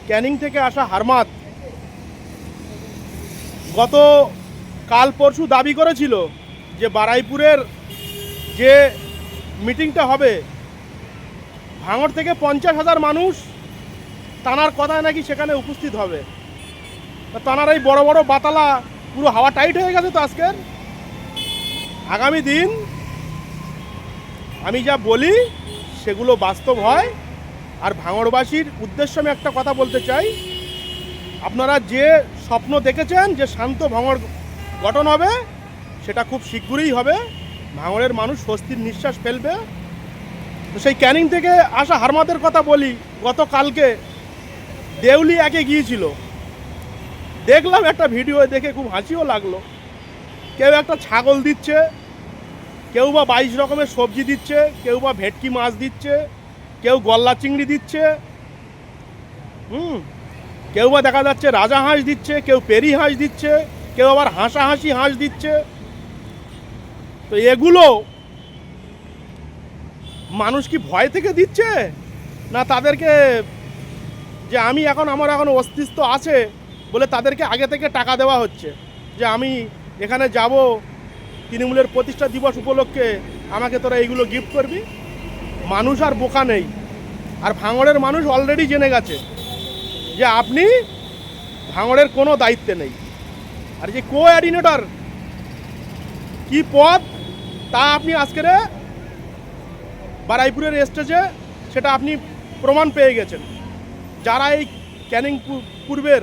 ক্যানিং থেকে আসা হারমাত গত কাল পরশু দাবি করেছিল যে বারাইপুরের যে মিটিংটা হবে ভাঙড় থেকে 50,000 মানুষ তানার কথায় নাকি সেখানে উপস্থিত হবে। তানার এই বড় বড় বাতালা পুরো হাওয়া টাইট হয়ে গেছে। তো আজকের আগামী দিন আমি যা বলি সেগুলো বাস্তব হয়। আর ভাঙড়বাসীর উদ্দেশ্যে আমি একটা কথা বলতে চাই, আপনারা যে স্বপ্ন দেখেছেন যে শান্ত ভাঙড় গঠন হবে সেটা খুব শীঘ্রই হবে। ভাঙড়ের মানুষ স্বস্তির নিঃশ্বাস ফেলবে। তো সেই ক্যানিং থেকে আসা হারমাতের কথা বলি, গতকালকে দেউলি একে গিয়েছিল, দেখলাম একটা ভিডিও, দেখে খুব হাসিও লাগলো। কেউ একটা ছাগল দিচ্ছে, কেউ বা 22 রকমের সবজি দিচ্ছে, কেউ বা ভেটকি মাছ দিচ্ছে, কেউ গলদা চিংড়ি দিচ্ছে, কেউ বা দেখা যাচ্ছে রাজা হাঁস দিচ্ছে, কেউ পেরি হাঁস দিচ্ছে, কেউ আবার হাঁসাহাসি হাঁস দিচ্ছে। তো এগুলো মানুষ কি ভয় থেকে দিচ্ছে, না তাদেরকে যে আমার এখন অস্তিত্ব আছে বলে তাদেরকে আগে থেকে টাকা দেওয়া হচ্ছে যে আমি এখানে যাব, তৃণমূলের প্রতিষ্ঠা দিবস উপলক্ষে আমাকে তোরা এইগুলো গিফট করবি? মানুষ আর বোকা নেই। আর ভাঙড়ের মানুষ অলরেডি জেনে গেছে যে আপনি ভাঙড়ের কোনো দায়িত্বে নেই। আর যে কোঅর্ডিনেটর কি পদ তা আপনি আজকের বারাইপুরের স্টেজে সেটা আপনি প্রমাণ পেয়ে গেছেন। যারা এই ক্যানিং পূর্বের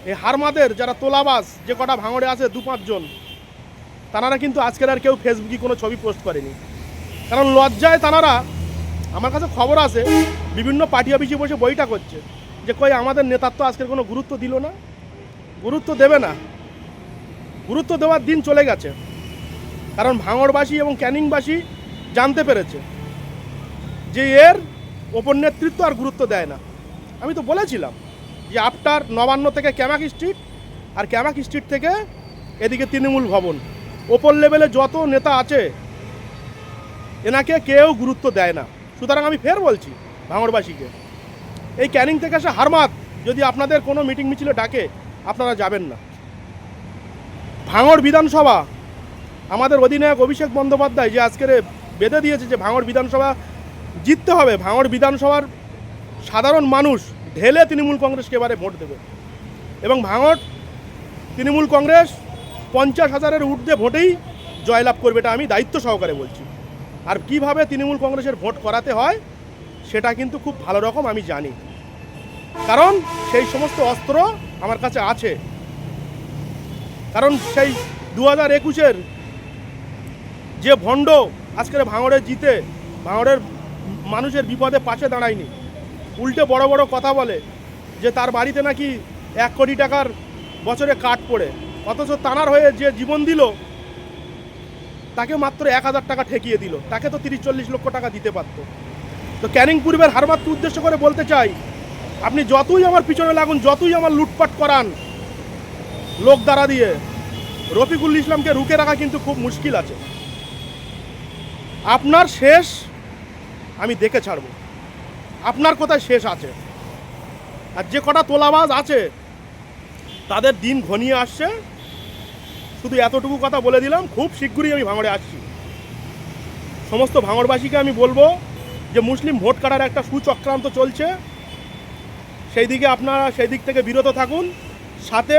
এই হারমাদের যারা তোলাবাজ যে কটা ভাঙড়ে আছে 2-5 জন, তারা কিন্তু আজকের আর কেউ ফেসবুকে কোনো ছবি পোস্ট করেনি। কারণ লজ্জায় তারা, আমার কাছে খবর আছে, বিভিন্ন পার্টি অফিসে বসে বইটা করছে যে কই আমাদের নেতার তো আজকের কোনো গুরুত্ব দিল না। গুরুত্ব দেবে না, গুরুত্ব দেওয়ার দিন চলে গেছে। কারণ ভাঙড়বাসী এবং ক্যানিংবাসী জানতে পেরেছে যে এর ওপর নেতৃত্ব আর গুরুত্ব দেয় না। আমি তো বলেছিলাম যে আফটার নবান্ন থেকে ক্যামাক স্ট্রিট, আর ক্যামাক স্ট্রিট থেকে এদিকে তৃণমূল ভবন, ওপর লেভেলে যত নেতা আছে এনাকে কেউ গুরুত্ব দেয় না। সুতরাং আমি ফের বলছি ভাঙড়বাসীকে, এই ক্যানিং থেকে আসা হারমাত যদি আপনাদের কোনো মিটিং মিছিলে ডাকে আপনারা যাবেন না। ভাঙড় বিধানসভা আমাদের অধিনায়ক অভিষেক বন্দ্যোপাধ্যায় যে আজকের বেঁধে দিয়েছে যে ভাঙড় বিধানসভা জিততে হবে, ভাঙড় বিধানসভার সাধারণ মানুষ ঢেলে তৃণমূল কংগ্রেসকে এবারে ভোট দেবে এবং ভাঙড় তৃণমূল কংগ্রেস 50,000-এর ঊর্ধ্বে ভোটেই জয়লাভ করবে। এটা আমি দায়িত্ব সহকারে বলছি। আর কিভাবে তৃণমূল কংগ্রেসের ভোট করাতে হয় সেটা কিন্তু খুব ভালো রকম আমি জানি, কারণ সেই সমস্ত অস্ত্র আমার কাছে আছে। কারণ সেই 2021-এর যে ভণ্ড আজকের ভাঙড়ে জিতে ভাঙড়ের মানুষের বিপদে পাশে দাঁড়ায়নি, উল্টে বড় বড় কথা বলে যে তার বাড়িতে নাকি 1 কোটি টাকার বছরে কাট পড়ে, অথচ তানার হয়ে যে জীবন দিল তাকে মাত্র 1,000 টাকা ঠেকিয়ে দিল, তাকে তো 30-40 লক্ষ টাকা দিতে পারত। তো ক্যানিং পূর্বের হারমাতকে উদ্দেশ্য করে বলতে চাই, আপনি যতই আমার পিছনে লাগুন, যতই আমার লুটপাট করান লোক দ্বারা দিয়ে, রফিকুল ইসলামকে রুখে রাখা কিন্তু খুব মুশকিল আছে। আপনার শেষ আমি দেখে ছাড়ব, আপনার কোথায় শেষ আছে। আর যে কটা তোলাবাজ আছে তাদের দিন ঘনিয়ে আসছে। শুধু এতটুকু কথা বলে দিলাম, খুব শীঘ্রই আমি ভাঙড়ে আসছি। সমস্ত ভাঙড়বাসীকে আমি বলবো যে মুসলিম ভোট কাটার একটা সুচক্রান্ত চলছে, সেই দিকে আপনারা সেই দিক থেকে বিরত থাকুন। সাথে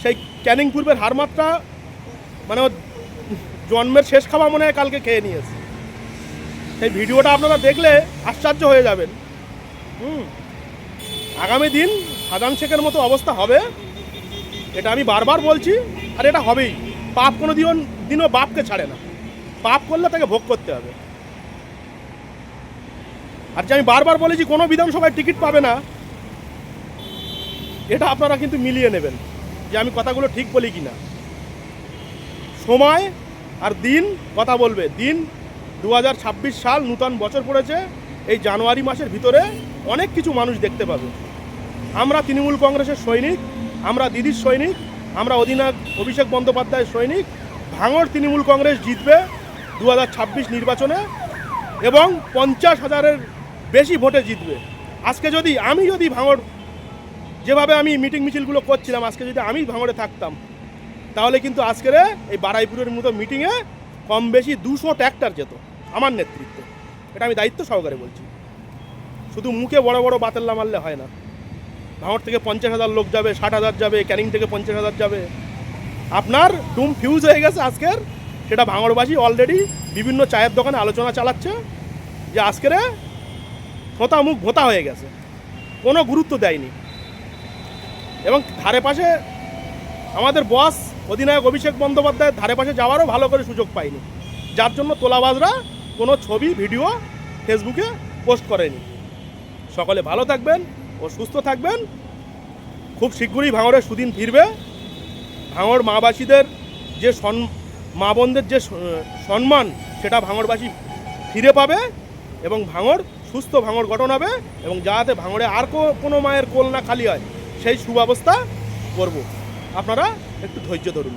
সেই ক্যানিং পূর্বের হারমাতটা মানে জন্মের শেষ খাওয়া মনে হয় কালকে খেয়ে নিয়েছে। সেই ভিডিওটা আপনারা দেখলে আশ্চর্য হয়ে যাবেন। আগামী দিন সাজান শেখের মতো অবস্থা হবে, এটা আমি বারবার বলছি, আর এটা হবেই। পাপ কোনো দিনও বাপকে ছাড়ে না, পাপ করলে তাকে ভোগ করতে হবে। আর যে আমি বারবার বলেছি কোনো বিধানসভায় টিকিট পাবে না, এটা আপনারা কিন্তু মিলিয়ে নেবেন যে আমি কথাগুলো ঠিক বলি কিনা। সময় আর দিন কথা বলবে। দিন 2026 সাল, নূতন বছর পড়েছে। এই জানুয়ারি মাসের ভিতরে অনেক কিছু মানুষ দেখতে পাবে। আমরা তৃণমূল কংগ্রেসের সৈনিক, আমরা দিদির সৈনিক, আমরা অধিনায়ক অভিষেক বন্দ্যোপাধ্যায়ের সৈনিক। ভাঙড় তৃণমূল কংগ্রেস জিতবে 2026 নির্বাচনে এবং 50,000-এর বেশি ভোটে জিতবে। আজকে যদি আমি ভাঙড় যেভাবে আমি মিটিং মিছিলগুলো করছিলাম, আজকে যদি আমি ভাঙড়ে থাকতাম তাহলে কিন্তু আজকের এই বারাইপুরের মতো মিটিংয়ে কম বেশি 200 ট্র্যাক্টর যেত আমার নেতৃত্বে। এটা আমি দায়িত্ব সহকারে বলছি। শুধু মুখে বড় বড় বাতেল্লা মারলে হয় না। ভাঙড় থেকে 50,000 লোক যাবে, 60,000 যাবে, ক্যানিং থেকে 50,000 যাবে। আপনার ডুম ফিউজ হয়ে গেছে আজকের, সেটা ভাঙড়বাসী অলরেডি বিভিন্ন চায়ের দোকানে আলোচনা চালাচ্ছে যে আজকের থোতা মুখ ভোতা হয়ে গেছে, কোনো গুরুত্ব দেয়নি। এবং ধারে পাশে আমাদের বস অধিনায়ক অভিষেক বন্দ্যোপাধ্যায়ের ধারে পাশে যাওয়ারও ভালো করে সুযোগ পায়নি, যার জন্য তোলাবাজরা কোনো ছবি ভিডিও ফেসবুকে পোস্ট করেনি। সকলে ভালো থাকবেন ও সুস্থ থাকবেন। খুব শীঘ্রই ভাঙড়ের সুদিন ফিরবে। ভাঙড় মাবাসীদের যে মা বোনদের যে সম্মান, সেটা ভাঙড়বাসী ফিরে পাবে এবং ভাঙড় সুস্থ ভাঙড় গঠন হবে এবং যাতে ভাঙড়ে আর কোনো মায়ের কোল না খালি হয় সেই সুব্যবস্থা করব। আপনারা একটু ধৈর্য ধরুন।